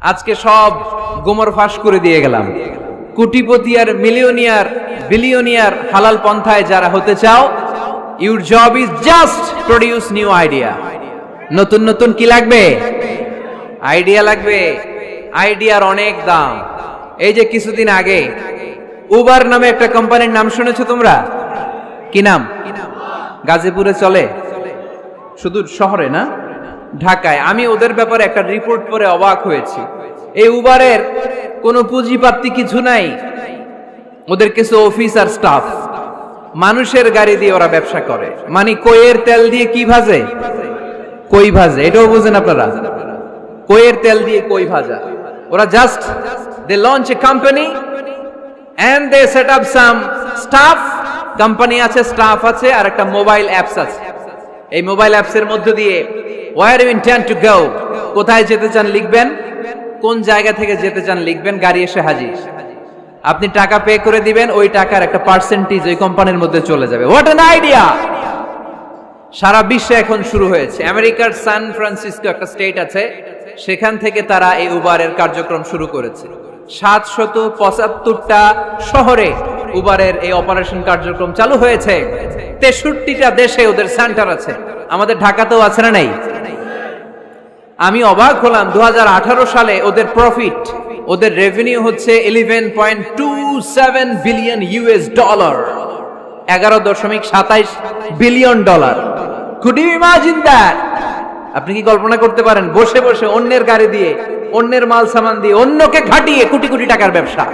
আজকে সব গোমর ফাঁস করে দিয়ে গেলাম। কোটিপতি আর মিলিয়নিয়ার বিলিয়নিয়ার হালাল পন্থায় যারা হতে চাও, your job is just produce new idea. নতুন নতুন কি লাগবে? আইডিয়া লাগবে। আইডিয়ার অনেক দাম। এই যে কিছুদিন আগে উবার নামে একটা কোম্পানির নাম শুনেছো তোমরা? কি নাম? গাজীপুরে চলে, শুধু শহরে না, ঢাকায়। আমি ওদের ব্যাপারে একটা রিপোর্ট পড়ে অবাক হয়েছি। এই উবারের কোনো পুঁজিপাতি কিছু নাই, ওদের কিছু অফিস আর স্টাফ। মানুষের গাড়ি দিয়ে ওরা ব্যবসা করে। মানে কইয়ের তেল দিয়ে কি ভাজে? কই ভাজে। এটাও বুঝেন আপনারা? কইয়ের তেল দিয়ে কই ভাজা। ওরা just they launch a company and they set up some staff. Company আছে, স্টাফ আছে, আর একটা মোবাইল অ্যাপস আছে। এই মোবাইল অ্যাপসের মধ্য দিয়ে where you intend to go, কোথায় যেতে চান লিখবেন, কোন জায়গা থেকে যেতে চান লিখবেন, গাড়ি এসে হাজির। আপনি টাকা পে করে দিবেন, ওই টাকার একটা পার্সেন্টেজ ওই কোম্পানির মধ্যে চলে যাবে। What an idea! সারা বিশ্বে এখন শুরু হয়েছে। আমেরিকার সান ফ্রান্সিসকো একটা স্টেট আছে, সেখান থেকে তারা এই উবারের কার্যক্রম শুরু করেছে। 775টা শহরে উবারের এই অপারেশন কার্যক্রম চালু হয়েছে। 63টা দেশে ওদের সেন্টার আছে। আমাদের ঢাকাতেও আছে না নাই? আমি অবাক হলাম, 2018 সালে ওদের প্রফিট, ওদের রেভিনিউ হচ্ছে 11.27 billion US dollar, 11.27 billion dollar. Could you imagine that? আপনি কি কল্পনা করতে পারেন? বসে বসে অন্যের গাড়ি দিয়ে, অন্যের মাল সামান দিয়ে, অন্যকে খাটিয়ে কোটি কোটি টাকার ব্যবসা।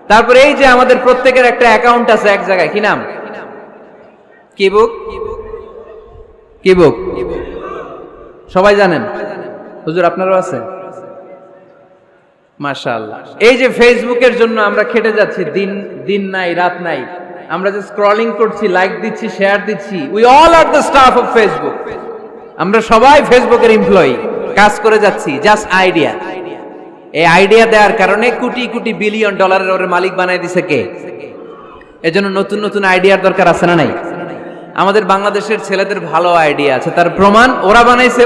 তারপরে এই যে আমাদের প্রত্যেকের একটা অ্যাকাউন্ট আছে এক জায়গায়, কি নাম? কি বুক? কি বুক? সবাই জানেন? হুজুর আপনারও আছে? মাশাআল্লাহ। এই যে ফেসবুকের জন্য আমরা খেটে যাচ্ছি, দিন নাই রাত নাই, আমরা যে স্ক্রলিং করছি, লাইক দিচ্ছি, শেয়ার দিচ্ছি, we all are the staff of Facebook. আমরা সবাই ফেসবুকের এমপ্লয়ি, কাজ করে যাচ্ছি। Just idea. এই আইডিয়া দেওয়ার কারণে কোটি কোটি বিলিয়ন ডলারের ওর মালিক বানাই দিছে কে? এজন্য নতুন নতুন আইডিয়ার দরকার আছে না নাই? আমাদের বাংলাদেশের ছেলেদের ভালো আইডিয়া আছে, তার প্রমাণ ওরা বানাইছে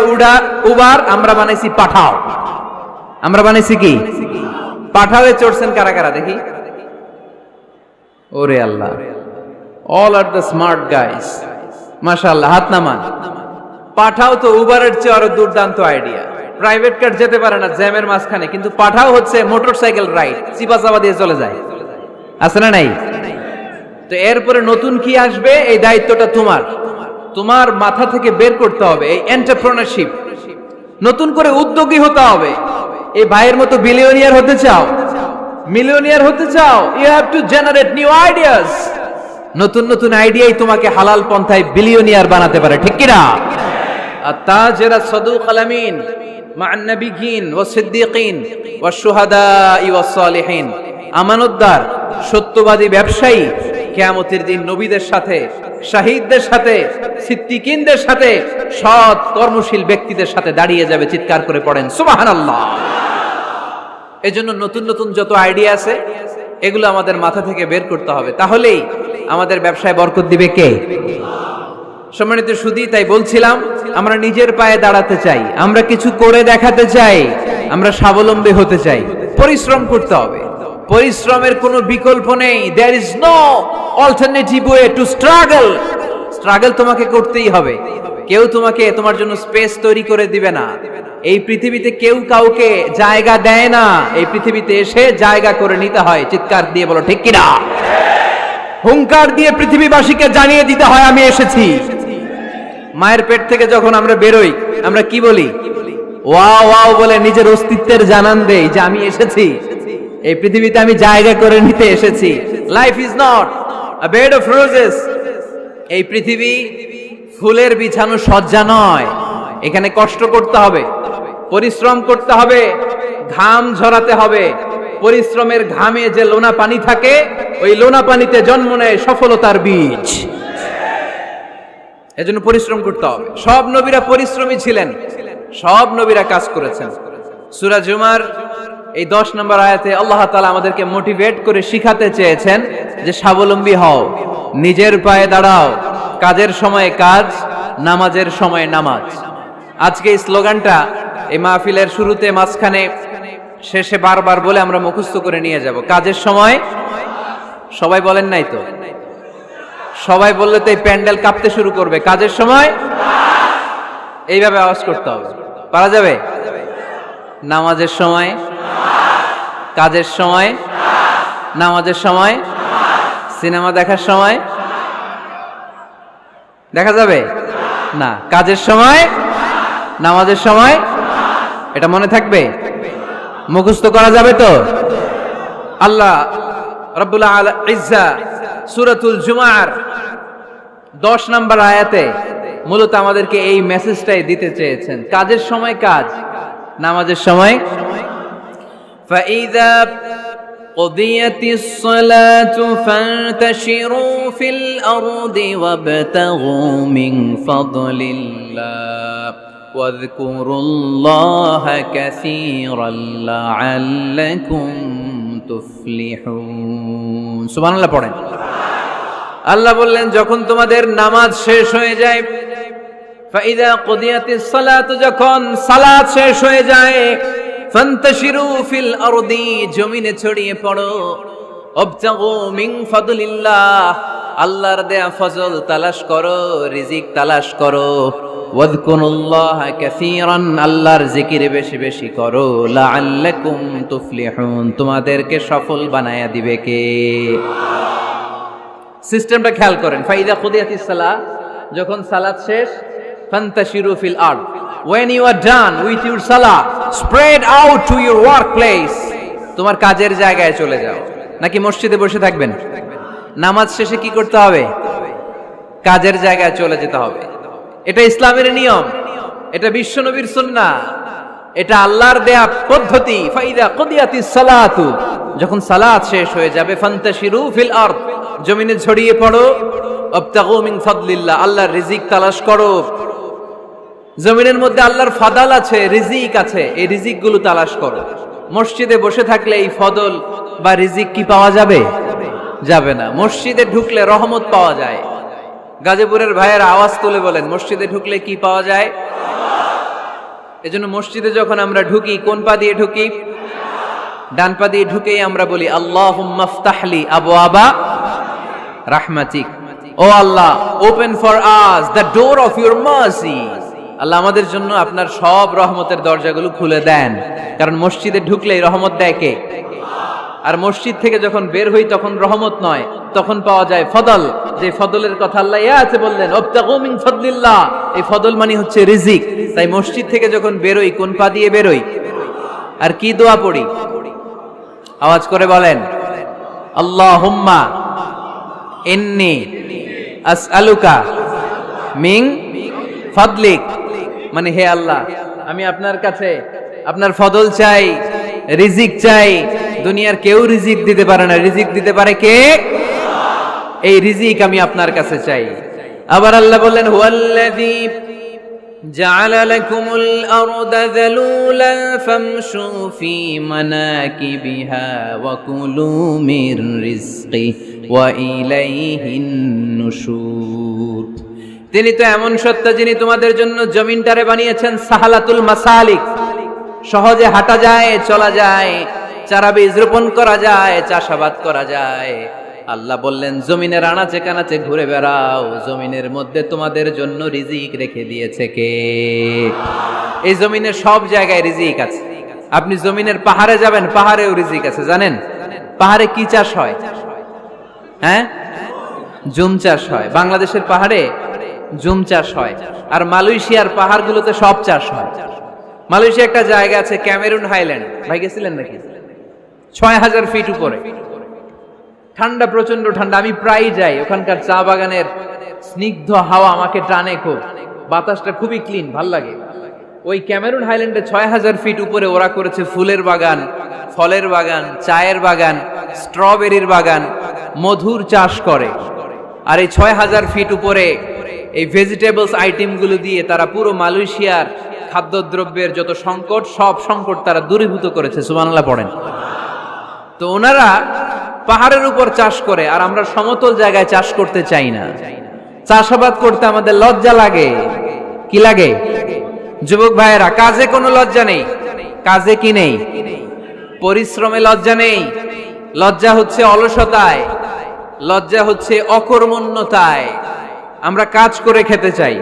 উবার, আমরা বানাইছি পাঠাও। আমরা বানাইছি কি? পাঠাওয়ে চড়ছেন কারা কারা দেখি? ওরে আল্লাহ, all are the smart guys. মাশাআল্লাহ, হাত নামান। পাঠাও তো উবারের চেয়ে আরো দুর্দান্ত আইডিয়া। প্রাইভেট কার যেতে পারে না জ্যামের মাঝখানে, কিন্তু পাঠাও হচ্ছে মোটরসাইকেল রাইড, চিপাচাপা দিয়ে চলে যায়। আছে না নাই? তো এরপরে নতুন কি আসবে, এই দায়িত্বটা তোমার। তোমার মাথা থেকে বের করতে হবে এই এন্টারপ্রেনারশিপ। নতুন করে উদ্যোগী হতে হবে। এই ভাইয়ের মতো বিলিয়নিয়ার হতে চাও, মিলিয়নিয়ার হতে চাও, you have to generate new ideas. নতুন নতুন আইডিয়াই তোমাকে হালাল পন্থায় বিলিয়নিয়ার বানাতে পারে, ঠিক কি না? আত-তাজির আস-সাদুক আল-আমিন মা'আন নাবিয়্যিন ওয়াস সিদ্দীকিন ওয়াশ শুহাদা'i ওয়াস সালিহিন। আমানতদার, সত্যবাদী ব্যবসায়ী কিয়ামতের দিন নবীদের সাথে, শহীদদের সাথে, সিদ্দীকিনদের সাথে, সৎ কর্মশীল ব্যক্তিদের সাথে দাঁড়িয়ে যাবে। চিৎকার করে পড়েন সুবহানাল্লাহ। এজন্য নতুন নতুন যত আইডিয়া আছে, এগুলো আমাদের মাথা থেকে বের করতে হবে। তাহলেই আমাদের ব্যবসায় বরকত দিবে কে? সম্মানিত সুধী, তাই বলছিলাম, আমরা নিজের পায়ে দাঁড়াতে চাই, আমরা কিছু করে দেখাতে চাই, আমরা স্বাবলম্বী হতে চাই। পরিশ্রম করতে হবে। পরিশ্রমের কোনো বিকল্প নেই। There is no alternative way to struggle. Struggle তোমাকে করতেই হবে। কেউ তোমাকে তোমার জন্য স্পেস তৈরি করে দিবে না। এই পৃথিবীতে কেউ কাউকে জায়গা দেয় না। এই পৃথিবীতে এসে জায়গা করে নিতে হয়। চিৎকার দিয়ে বলো ঠিক কিনা? হুঙ্কার দিয়ে পৃথিবীবাসীকে জানিয়ে দিতে হয় আমি এসেছি। মায়ের পেট থেকে যখন আমরা বেরোই, আমরা কি বলি? ওয়াও ওয়াও বলে নিজের অস্তিত্বের জানান দেই যে আমি এসেছি, এই পৃথিবীতে আমি জায়গা করে নিতে এসেছি। Life is not a bed of roses. এই পৃথিবী ফুলের বিছানো সজ্জা নয়। এখানে কষ্ট করতে হবে, পরিশ্রম করতে হবে, ঘাম ঝরাতে হবে। পরিশ্রমের ঘামে যে লোনা পানি থাকে, ওই লোনা পানিতে জন্ম নেয় সফলতার বীজ। এজন্য পরিশ্রম করতে হবে। সব নবীরা পরিশ্রমী ছিলেন, সব নবীরা কাজ করেছেন। সূরা জুমার এই 10 নম্বর আয়াতে আল্লাহ তাআলা আমাদেরকে মোটিভেট করে শিখাতে চেয়েছেন যে স্বাবলম্বী হও, নিজের পায়ে দাঁড়াও, কাজের সময়ে কাজ, নামাজের সময়ে নামাজ। আজকে এই স্লোগানটা এই মাহফিলের শুরুতে, মাঝখানে, শেষে বারবার বলে আমরা মুখস্থ করে নিয়ে যাব। কাজের সময় সবাই বলেন নাই তো? সবাই বললে তো এই প্যান্ডেল কাঁপতে শুরু করবে। কাজের সময় এইভাবে আওয়াজ করতে হবে, পারা যাবে? নামাজের সময়, কাজের সময়, নামাজের সময়, সিনেমা দেখার সময় দেখা যাবে না? কাজের সময়, নামাজের সময়, এটা মনে থাকবে? মুখস্থ করা যাবে তো? আল্লাহ রাব্বুল ইজ্জা সূরাতুল জুমার 10 নম্বর আয়াতে মূলত আমাদেরকে এই মেসেজটাই দিতে চেয়েছেন। কাজের সময় কাজ, নামাজের সময়। ফাইযা قضيت الصلاة فانتشروا في الأرض وابتغوا من فضل الله واذكروا الله كثيرا لعلكم تفلحون سبحان الله পড়েন। আল্লাহ বললেন যখন তোমাদের নামাজ শেষ হয়ে যায়, ফাইদা কুদিয়াতিস সালাত, যখন সালাত শেষ হয়ে যায়, ফান্তাশিরু ফিল আরদি, জমিনে ছড়িয়ে পড়ো, ওয়াবতাগু মিন ফাদলিল্লাহ, আল্লাহর দেয়া ফজল তালাশ করো, রিজিক তালাশ করো, ওয়াযকুরুল্লাহা কাসীরান, আল্লাহর জিকির বেশি বেশি করো, লাআল্লাকুম তুফলিহুন, তোমাদেরকে সফল বানায়া দিবে কে? সিস্টেমটা খেয়াল করেন। ফাইদা কুদিয়াতিস সালাহ, যখন সালাত শেষ, ফান্তাশিরু ফিল আরদ, when you are done with your salah, spread out to your workplace, তোমার কাজের জায়গায় চলে যাও। নাকি মসজিদে বসে থাকবেন? নামাজ শেষে কি করতে হবে? কাজের জায়গায় চলে যেতে হবে। এটা ইসলামের নিয়ম, এটা বিশ্বনবীর সুন্নাহ, এটা আল্লাহর দেয়া পদ্ধতি। ফাইদা কুদিয়াতিস সালাতু, যখন সালাত শেষ হয়ে যাবে, ফান্তাশিরু ফিল আরদ, জমিনে ছড়িয়ে পড়ো, ওয়াবতাগু মিন ফাদলিল্লাহ, আল্লাহর রিজিক তালাশ করো। জমিনের মধ্যে আল্লাহর ফাদাল আছে, রিজিক আছে, এই রিজিক গুলো তালাশ করো। মসজিদে বসে থাকলে এই ফদল বা রিজিক কি পাওয়া যাবে? যাবে না। মসজিদে ঢুকলে রহমত পাওয়া যায়। গাজীপুরের ভাইয়েরা আওয়াজ তুলে বলেন, মসজিদে ঢুকলে কি পাওয়া যায়? এজন্য মসজিদে যখন আমরা ঢুকি, কোন পা দিয়ে ঢুকি? ডান পা দিয়ে ঢুকেই আমরা বলি আল্লাহুম্মা ফতাহলি আবওয়াবা রাহমাতিক, O Allah, open for us the door of your mercy, আল্লাহ আমাদের জন্য আপনার সব রহমতের দরজাগুলো খুলে দেন। কারণ মসজিদে ঢুকলেই রহমত দেয় কে? আর মসজিদ থেকে যখন বের হই তখন রহমত নয়, তখন পাওয়া যায় ফদল। যে ফদলের কথা আল্লাহ ইয়াতে বললেন, ওয়াবতাগু মিন ফাদলিল্লাহ, এই ফদল মানে হচ্ছে রিজিক। তাই মসজিদ থেকে যখন বেরোই, কোন পা দিয়ে বেরোই? আর কি দোয়া পড়ি? আওয়াজ করে বলেন, আল্লাহুম্মা ইন্নী আসআলুকা মিন ফাদলিক, মানে হে আল্লাহ, আমি আপনার কাছে আপনার ফদল চাই, রিজিক চাই। দুনিয়ার কেউ রিজিক দিতে পারে না, রিজিক দিতে পারে কে? এই রিজিক আমি আপনার কাছে চাই। আবার আল্লাহ বললেন, হুয়াল্লাযী জাআলা লাকুমুল আরদা যালুলান ফামশু ফি মানাকিবিহা ওয়া কুলু মির রিজকি ওয়া ইলাইহিন নুশুর। তিনি তো এমন সত্তা যিনি তোমাদের জন্য জমিনটারে বানিয়েছেন সাহালাতুল মাসালিক, সহজে হাঁটা যায়, চলা যায়, চারা বীজ রোপণ করা যায়, চাষাবাদ করা যায়। আল্লাহ বললেন জমিনের আনাচে কানাচে ঘুরে বেড়াও, জমিনের মধ্যে তোমাদের জন্য রিজিক রেখে দিয়েছে কে? এই জমিনের সব জায়গায় রিজিক আছে। আপনি জমিনের পাহাড়ে যাবেন, পাহাড়েও রিজিক আছে। জানেন পাহাড়ে কি চাষ হয়? হ্যাঁ, জুম চাষ হয়। বাংলাদেশের পাহাড়ে জুম চাষ হয়, আর মালয়েশিয়ার পাহাড়গুলোতে সব চাষ হয়। মালয়েশিয়া একটা জায়গা আছে ক্যামেরুন হাইল্যান্ড, ভাই গেছিলেন নাকি? ৬,০০০ ফিট উপরে, ঠান্ডা, প্রচন্ড ঠান্ডা। আমি প্রায় যাই, ওখানকার চা বাগানের স্নিগ্ধ হাওয়া আমাকে টানে খুব, বাতাসটা খুবই ক্লিন, ভাল লাগে। ওই ক্যামেরুন হাইল্যান্ডে ৬,০০০ ফিট উপরে ওরা করেছে ফুলের বাগান, ফলের বাগান, চায়ের বাগান, স্ট্রবেরির বাগান, মধুর চাষ করে। আর এই ৬,০০০ ফিট উপরে এই ভেজিটেবলস আইটেমগুলো দিয়ে তারা পুরো মালয়েশিয়ার খাদ্যদ্রব্যের যত সংকট, সব সংকট তারা দূরীভূত করেছে। সুবহানাল্লাহ পড়েন। তো ওনারা পাহাড়ের উপর চাষ করে, আর আমরা সমতল জায়গায় চাষ করতে চাই না। চাষাবাদ করতে আমাদের লজ্জা লাগে। কি লাগে? যুবক ভাইয়েরা, কাজে কোনো লজ্জা নেই। কাজে কি নেই? পরিশ্রমে লজ্জা নেই। লজ্জা হচ্ছে অলসতায়, লজ্জা হচ্ছে অকর্মণ্যতায়। আমরা কাজ করে খেতে চাই,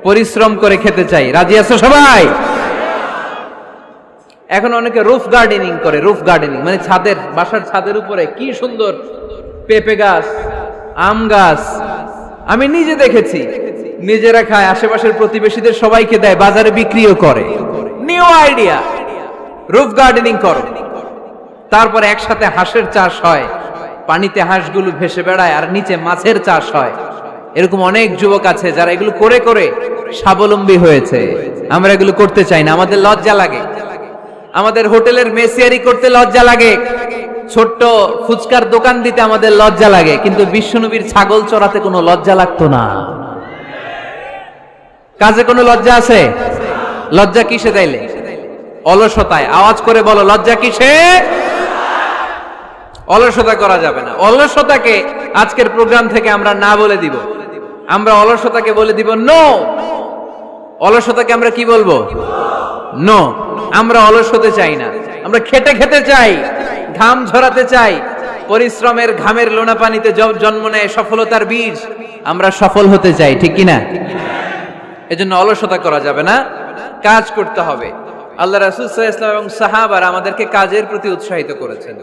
পরিশ্রম করে খেতে চাই। রাজি আছো সবাই? এখন অনেকে রুফ গার্ডেনিং করে। রুফ গার্ডেনিং মানে ছাদের, বাসার ছাদের উপরে কি সুন্দর পেঁপে গাছ, আম গাছ। আমি নিজে দেখেছি, নিজেরা খায়, আশেপাশের প্রতিবেশীদের সবাইকে দেয়, বাজারে বিক্রিও করে। নিউ আইডিয়া, রুফ গার্ডেনিং করো। তারপরে একসাথে হাঁসের চাষ হয়, পানিতে হাঁসগুলো ভেসে বেড়ায়, আর নিচে মাছের চাষ হয়। এরকম অনেক যুবক আছে যারা এগুলো করে করে স্বাবলম্বী হয়েছে। আমরা এগুলো করতে চাই না, আমাদের লজ্জা লাগে। আমাদের হোটেলের মেসিয়ারি করতে লজ্জা লাগে, ছোট্ট ফুচকার দোকান দিতে আমাদের লজ্জা লাগে, কিন্তু বিশ্বনবীর ছাগল চড়াতে কোনো লজ্জা লাগতো না। কাজে কোনো লজ্জা আছে? লজ্জা কিসে তাইলে? অলসতায়। আওয়াজ করে বলো, লজ্জা কিসে? অলসতা করা যাবে না। অলসতাকে আজকের প্রোগ্রাম থেকে আমরা না বলে দিব। আমরা অলসতাকে বলে দিব নো। অলসতাকে আমরা কি বলবো? নো। আমরা অলস হতে চাই না, আমরা খেটে খেতে চাই, ঘাম ঝরাতে চাই। পরিশ্রমের ঘামের লোনা পানিতে জন্ম নেয় সফলতার বীজ। আমরা সফল হতে চাই, ঠিক কিনা? এজন্য অলসতা করা যাবে না, কাজ করতে হবে। আল্লাহ রাসূল সাল্লাল্লাহু আলাইহি ওয়াসাল্লাম এবং সাহাবারা আমাদেরকে কাজের প্রতি উৎসাহিত করেছেন।